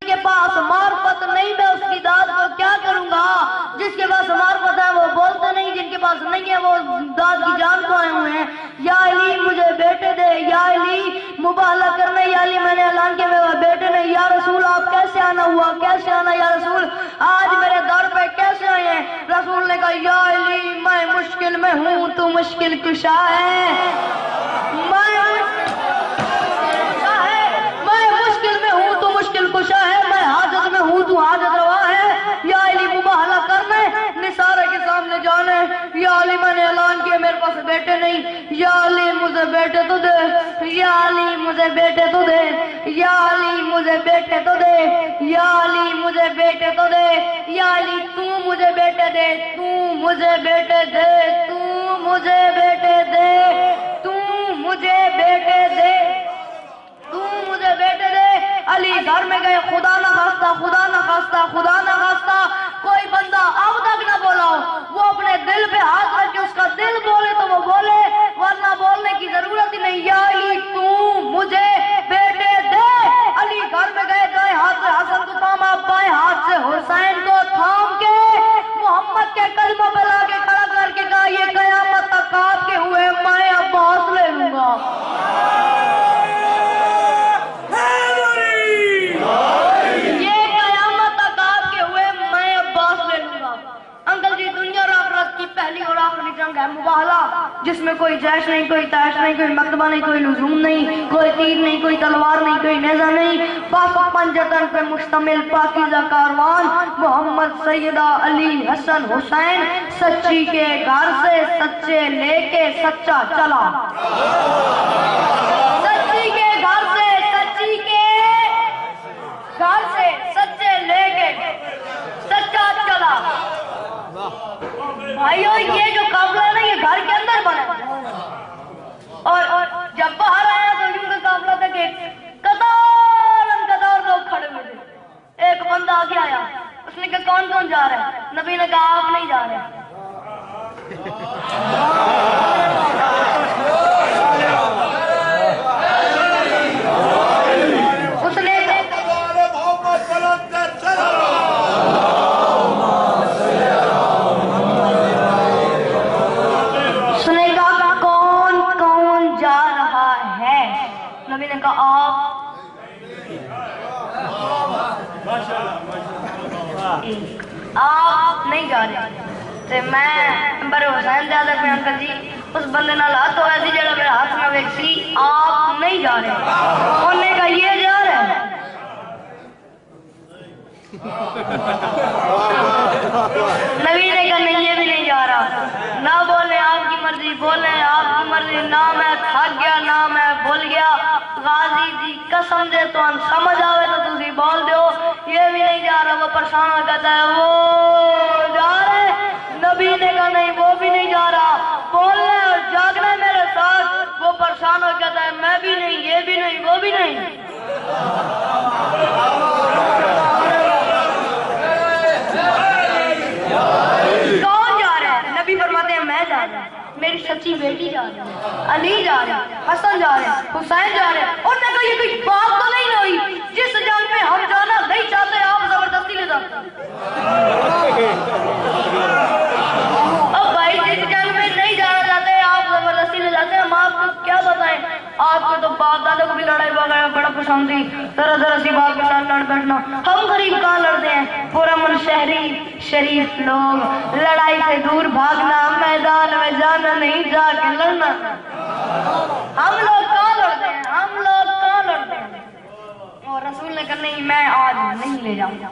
کے پاس معرفت نہیں میں اس کی داد کو کیا کروں گا؟ جس کے پاس معرفت ہے وہ بولتے نہیں، جن کے پاس نہیں ہے وہ داد کی جان کو آئے ہوئے ہیں۔ یا علی مجھے بیٹے دے، یا علی مباہلہ کرنے، یا علی میں نے اعلان کیا میرے بیٹے نہیں، یا رسول آپ کیسے آنا ہوا، کیسے آنا یا رسول، آج میرے در پہ کیسے آئے ہیں؟ رسول نے کہا یا علی میں مشکل میں ہوں تو مشکل کشا ہے، میں مشکل میں ہوں تو مشکل کشا ہے، میں حاجت میں ہوں تو حاجت روا ہے۔ یا علی مباہلہ کرنے، نثارے کے سامنے جانے، یا علی میں نے اعلان کیا میرے پاس بیٹے نہیں، یا علی مجھے بیٹے تو دے، یا علی مجھے بیٹے تو دے، یا علی مجھے بیٹے تو دے، یا علی مجھے بیٹے تو دے، یا علی تو مجھے بیٹے دے، تو مجھے بیٹے دے، تو مجھے بیٹے دے، تو مجھے بیٹے دے، تو مجھے بیٹے دے۔ علی گھر میں گئے، خدا نہ خواستہ، خدا نہ خواستہ، خدا نہ خواستہ کوئی بندہ اب تک نہ بولا ہو، وہ اپنے دل پہ ہاتھ رکھ کے اس کا دل بولے تو وہ بولے، ورنہ بولنے کی ضرورت ہی نہیں۔ یا علی تو مجھے بیٹے دے۔ علی گھر میں گئے، دائیں ہاتھ سے حسن کو تھاما، بائیں ہاتھ سے حسین کو تھام کے محمد کے قدموں پہ لا کے کھڑا کر کے کہا یہ قیامت تک آپ کے ہوئے میں عباس لے لوں گا۔ پہلی اور آخری جنگ ہے مباہلہ، جس میں کوئی جیش نہیں، کوئی تیش نہیں، کوئی مکتبہ نہیں، کوئی لزوم نہیں، کوئی تیر نہیں، کوئی تلوار نہیں، کوئی نیزہ نہیں، پاک پنجتن پہ مشتمل پاکیزہ کاروان محمد سیدہ علی حسن حسین سچی کے گھر سے سچے لے کے سچا چلا، سچی کے گھر سے، سچی کے گھر سے سچے لے کے سچا چلا۔ بھائیو یہ جو قافلہ ہے نا یہ گھر کے اندر بنا، اور جب باہر آیا تو یوں کا قافلہ تھا کہ قطار لوگ کھڑے ہوئے تھے۔ ایک بندہ آگے آیا، اس نے کہا کون کون جا رہا ہے؟ نبی نے کہا آپ نہیں جا رہے۔ نبی نے کہا آپ نہیں جا رہے تو میں بڑے حسین زیادہ پہ انکل جی اس بندے نال ہاتھ ہوا سی جڑا میرے ہاتھ میں ایک سی، آپ نہیں جا رہے۔ انہوں نے کہا یہ جا رہے ہیں، نبی نے کہا نہیں یہ بھی نہیں جا رہا۔ نہ بولے آپ کی مرضی، بولے آپ کی مرضی، نہ میں تھک گیا نہ میں بھول گیا، غازی جی قسم دے تو ہم سمجھ آوے تو تسی بول دیو یہ بھی نہیں جا رہا۔ وہ پریشان ہو کہتا ہے وہ جا رہے، نبی نے کہا نہیں وہ بھی نہیں جا رہا، بولنا اور جاگنا میرے ساتھ۔ وہ پریشان ہو کہتا ہے میں بھی نہیں، یہ بھی نہیں، وہ بھی نہیں۔ کون جا رہا ہے؟ نبی فرماتے ہیں میں جا رہا ہوں، میری سچی بیٹی جا رہی ہے، علی جا رہا ہے، حسن جا رہے ہیں، حسین جا رہے ہیں۔ اور نے کہا یہ کوئی بات تو نہیں ہوئی جس جنگ میں ہم جانا نہیں چاہتے آپ زبردستی لے جاتے۔ اب بھائی جس جنگ میں نہیں جانا چاہتے آپ زبردستی لے جاتے ہیں، ہم آپ کو کیا بتائیں؟ آپ کو تو باپ دادا کو بھی لڑائی وغیرہ بڑا پسند تھی، ذرا ذرا سی بات کے ساتھ لڑ بیٹھنا۔ ہم غریب کہاں لڑتے ہیں؟ پرامن شہری شریف لوگ، لڑائی سے دور بھاگنا، میدان میں جانا نہیں جا کے لڑنا۔ ہم لوگ کہاں لڑتے ہیں؟ ہم لوگ کہاں لڑتے ہیں؟ اور رسول نے کہا نہیں میں آج نہیں لے جاؤں گا،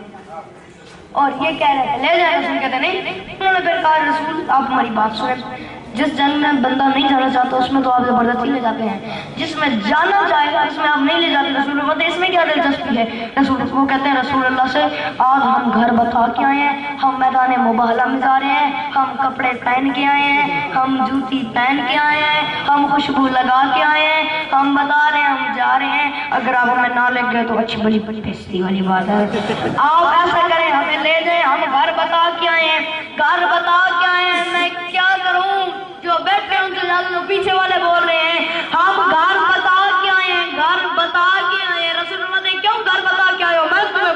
اور یہ کہہ رہے لے جائیں، رسول کہتے نہیں۔ انہوں نے پھر کہا رسول آپ ہماری بات سنیں، جس جنگ میں بندہ نہیں جانا چاہتا اس میں تو آپ زبردستی لے جاتے ہیں، جس میں جانا چاہے گا اس میں آپ نہیں لے جاتے۔ رسول فرماتے ہیں اس میں کیا دلچسپی ہے؟ رسول وہ کہتے ہیں رسول اللہ سے آج ہم گھر بتا کے آئے ہیں، ہم میدان مباہلہ میں جا رہے ہیں، ہم کپڑے پہن کے آئے ہیں، ہم جوتی پہن کے آئے ہیں، ہم خوشبو لگا کے آئے ہیں، ہم بتا رہے ہیں ہم جا رہے ہیں۔ اگر آپ ہمیں نہ لے گئے تو اچھی بڑی بےزتی والی بات ہے، آپ ایسا کریں ہمیں لے جائیں، ہم گھر بتا کے آئے ہیں، گھر بتا کے آئے ہیں۔ میں کیا کروں؟ جو بیٹھے ان کے زیادہ پیچھے والے بول رہے ہیں ہم گھر بتا کے آئے ہیں، گھر بتا کے آئے ہیں۔ رسول اللہ نے کیوں گھر بتا کے آئے ہو؟ میں تمہیں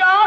4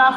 10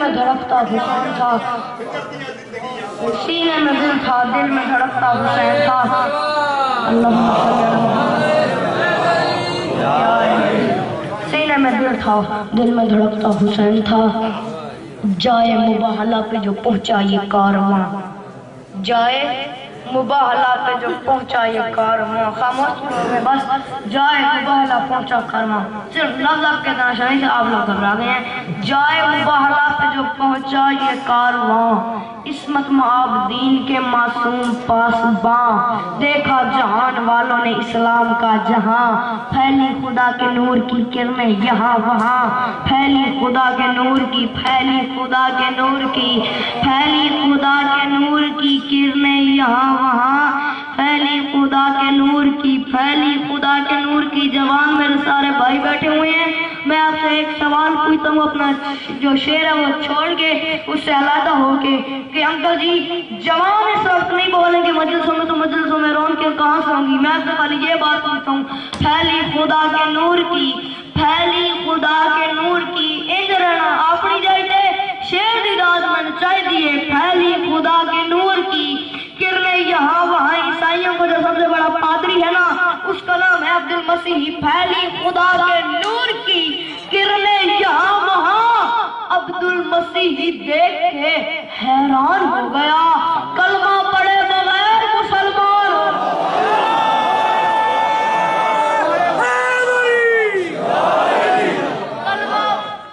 میں دھڑکتا حسین تھا، سینے میں دل تھا، دل میں دھڑکتا حسین تھا۔ اللہم صلی سینے میں دل تھا، دل میں دھڑکتا حسین تھا۔ جائے مباہلہ پہ جو پہنچا یہ کارواں، جائے مباہلہ پہ جو پہنچا یہ کارواں، خاموش میں بس جائے مباہلہ پہنچا کارواں، صرف لفظ آپ کے تناشائی سے آپ لوگ گھبرا گئے ہیں۔ جائے مباہلہ پہ جو پہنچا یہ کارواں، عصمت مآب دین کے معصوم پاسباں، دیکھا جہان والوں نے اسلام کا جہاں، پھیلی خدا کے نور کی کرنیں یہاں وہاں، پھیلی خدا کے نور کی، پھیلی خدا کے نور کی، پھیلی خدا کے نور کی کرنیں یہاں وہاں، پھیلی خدا کے نور کی، پھیلی خدا کے نور کی۔ جوان میرے سارے بھائی بیٹھے ہوئے ہیں، میں آپ سے ایک سوال پوچھتا ہوں، اپنا جو شعر ہے وہ چھوڑ کے اس سے علیحدہ ہو کے کہ انکل جی جوان اس وقت نہیں بولیں گے مجلسوں میں تو مجلسوں میں رون کے کہاں سے ہوں گی، میں آپ سے خالی یہ بات پوچھتا ہوں، پھیلی خدا کے نور کی، پھیلی خدا کے نور کی، انج رہنا اپنی جائے شیر دی رات میں نچائی دیے، پھیلی خدا کے نور کی کرنے یہاں وہاں۔ عیسائیوں کو جو سب سے بڑا پادری ہے نا اس کا نام ہے عبد المسیح، پھیلی خدا کے نور کی کرنے یہاں وہاں۔ عبد المسیح دیکھ کے حیران ہو گیا، کلمہ پڑھے بغیر مسلمان،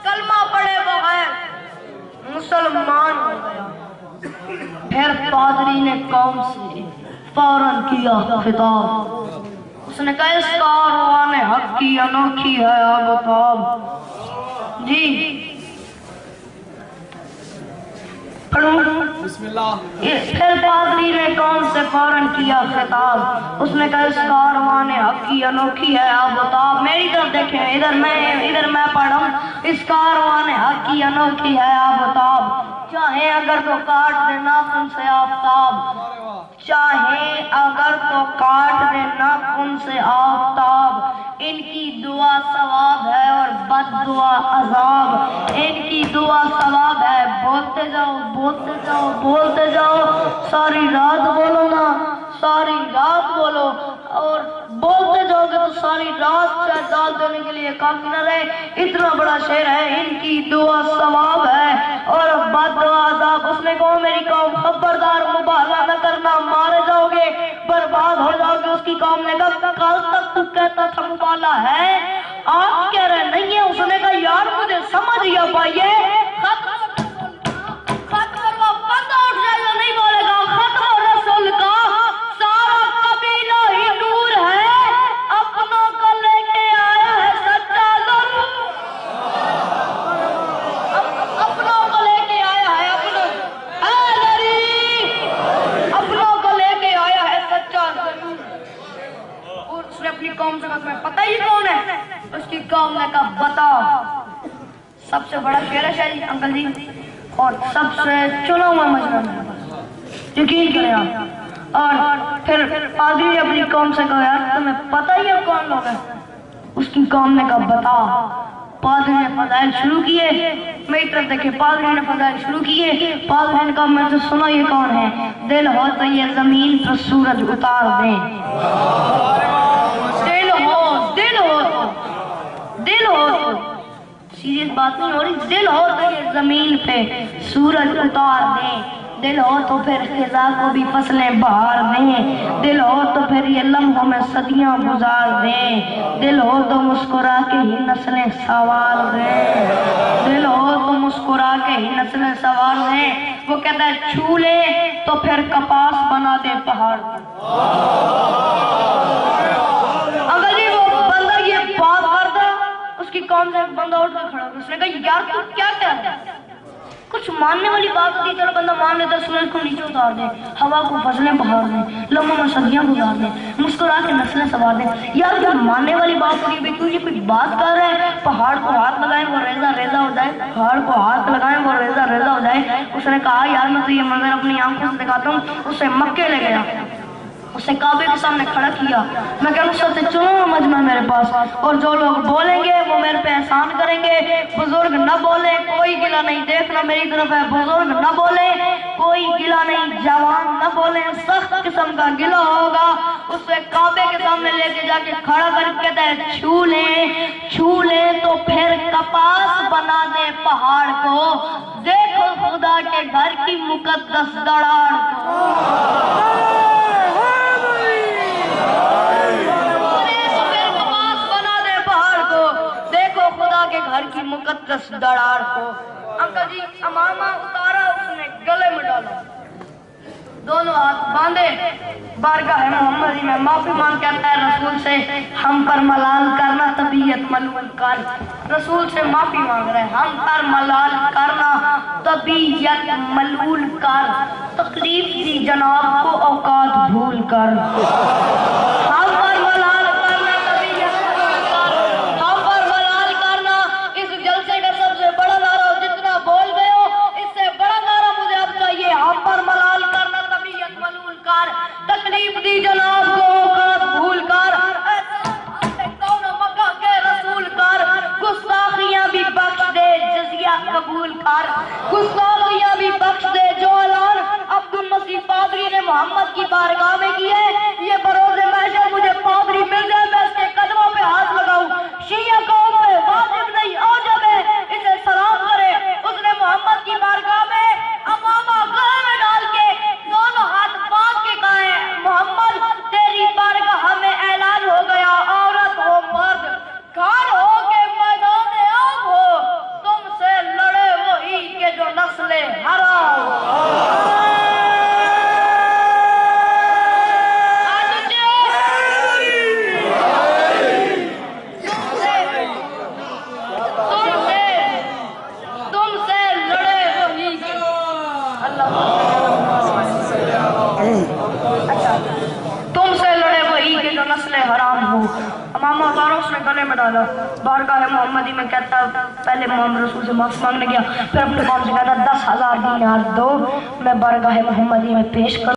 کلمہ پڑھے بغیر مسلمان ہو گیا۔ پھر پادری نے قوم سے فوراً کیا خطاب، اس نے کہا اس کاروان حق کی انوکھی ہے آفتاب۔ جی پڑھوں، بسم اللہ۔ پھر پادری نے قوم سے فوراً کیا خطاب، اس نے کہا اس کاروان حق کی انوکھی ہے آفتاب۔ میری طرف دیکھیں، ادھر میں پڑھوں، اس کاروان حق کی انوکھی ہے آفتاب، چاہے اگر تو کاٹ دے ناخن سے آفتاب، چاہے اگر تو کاٹ دے ناخن سے آفتاب، ان کی دعا ثواب ہے اور بد دعا عذاب، ان کی دعا ثواب ہے۔ بولتے جاؤ بولتے جاؤ بولتے جاؤ، ساری رات بولو نا، ساری رات بولو، اور بولتے جاؤ گے تو ساری رات چاہے دال دینے کے لیے کافی نہ رہے۔ اتنا بڑا شعر ہے، ان کی دعا ثواب ہے اور بد دعا عذاب۔ اس نے کہا میری قوم خبردار مباہلہ نہ کرنا، مارے جاؤ گے، برباد ہو جاؤ گے۔ اس کی قوم نے کہا کل تک تو کہتا تھا مباہلہ ہے، آج کہہ رہے نہیں ہے۔ اس نے کہا یار مجھے سمجھ یا پائیے، ختم بندہ اٹھ جائے تو نہیں بولے گا، ختم رسول کا سارا قبیلہ ہی نور ہے، اپنوں کو لے کے آیا ہے سچا ظلم، اپنوں کو لے کے آیا ہے، اپنوں کو لے کے آیا ہے سچا ظلم۔ اور اس نے اپنی قوم سے کہا تمہیں پتہ ہی کون ہے؟ اس کی قوم نے کہا بتا۔ سب سے بڑا شعر ہے شاید انکل جی، اور سب سے چنا ہوا مجمع، یقین کریں آپ۔ اور پھر پادری نے اپنی قوم سے کہا یار تمہیں پتہ ہی ہے کون لوگ ہیں؟ اس کی قوم نے کہا بتا۔ پادری نے فضائل شروع کیے، میری طرف دیکھیں، پادری نے فضائل شروع کیے۔ پادری نے کہا میں تو سنا یہ کون ہے، دل ہو تو یہ زمین پر سورج اتار دیں، دل ہو، دل ہو، دل ہو، سیریس بات نہیں ہو رہی، دل ہو تو یہ زمین پہ سورج اتار دیں، دل ہو تو پھر خزاں کو بھی فصلیں بہار دیں، دل ہو تو پھر یہ لمحوں میں صدیاں گزار دیں، دل ہو تو مسکرا کے ہی نسلیں سوار دیں، دل ہو تو مسکرا کے ہی نسلیں سوار دیں۔ وہ کہتا ہے چھو لے تو پھر کپاس بنا دے پہاڑ۔ اگر جی وہ بندہ یہ بات کرتا، اس کی قوم سے ایک بندہ اٹھ کے کھڑا، اس نے کہا یار تو کیا کہتا ہے؟ کچھ ماننے والی بات ہوتی ہے، چلو بندہ مان لیتا، سورج کو نیچے اتار دیں، ہوا کو فصلیں بہار دیں، لمحوں میں صدیاں گزار دیں، مسکرا کے نسلیں سوار دیں۔ یار جب ماننے والی بات ہوتی ہے، تو یہ کوئی بات کر رہا ہے، پہاڑ کو ہاتھ لگائیں وہ ریزہ ریزہ ہو جائے، پہاڑ کو ہاتھ لگائیں وہ ریزہ ریزہ ہو جائے۔ اس نے کہا یار میں تو یہ منظر اپنی آنکھوں سے دکھاتا ہوں۔ اسے مکے لے گیا، اسے کعبے کے سامنے کھڑا کیا. میں کہا نصرت چنو مجمع میرے پاس, اور جو لوگ بولیں گے وہ میرے پہ احسان کریں گے. بزرگ نہ بولیں, کوئی گلہ نہیں, دیکھنا میری طرف ہے. بزرگ نہ بولیں, کوئی گلہ نہیں. جوان نہ بولیں, سخت قسم کا گلہ ہوگا. اسے کعبے کے سامنے لے کے جا کے کھڑا کر کے کہتا ہے چھو لیں تو پھر کپاس بنا دے پہاڑ کو, دیکھو خدا کے گھر کی مقدس دڑاڑ کو. کے گھر کی مقدس دڑاڑ کو. انکل جی امامہ اتارا, اس نے گلے میں ڈالا, دونوں ہاتھ باندھے, بارگاہ محمدی میں معافی مانگ کہتا ہے رسول سے ہم پر ملال کرنا طبیعت ملول کر. رسول سے معافی مانگ رہے ہیں, ہم پر ملال کرنا طبیعت ملول کر. تکلیف دی جناب کو اوقات بھول کر. ہم پر ملال کرنا طبیعت ملول کر. ہم پر ملال کرنا اس جلسے کا سب سے بڑا نعرہ, جتنا بول گئے ہو اس سے بڑا نعرہ مجھے اب چاہیے. ہم پر ملال کرنا طبیعت ملول کر, تکلیف دی جناب کو اوقات بھول کر. مکہ کے رسول کر, گستاخیاں بھی بخش دے جزیہ قبول کر. گستاخیاں بھی بخش دے جو اعلان عبد المسیح پادری نے محمد کی بارگاہ میں کی ہے. یہ بروز محشر مجھے پادری مل جائے, میں اس کے قدموں پہ ہاتھ لگاؤں. شیعہ قوم پہ واجب نہیں واجب ہے اسے سلام کرے. اس نے محمد کی بارگاہ میں امامہ گلے میں ڈال کے دونوں ہاتھ باندھ کے کہا ہے محمد تیری بارگاہ میں اعلان ہو گیا, عورت ہو مرد گھر ہو کے میدان عام ہو, تم سے لڑے وہی کہ جو نسل حرام. تم سے لڑے وہی کہ جو نسل حرام ہو. امامہ اتارا, اس نے گلے میں ڈالا, بارگاہ محمدی میں کہتا پہلے محمد رسول سے معافی مانگنے گیا, پھر اپنے قوم سے کہتا 10,000 دینار دو, میں بارگاہ محمدی میں پیش کروں.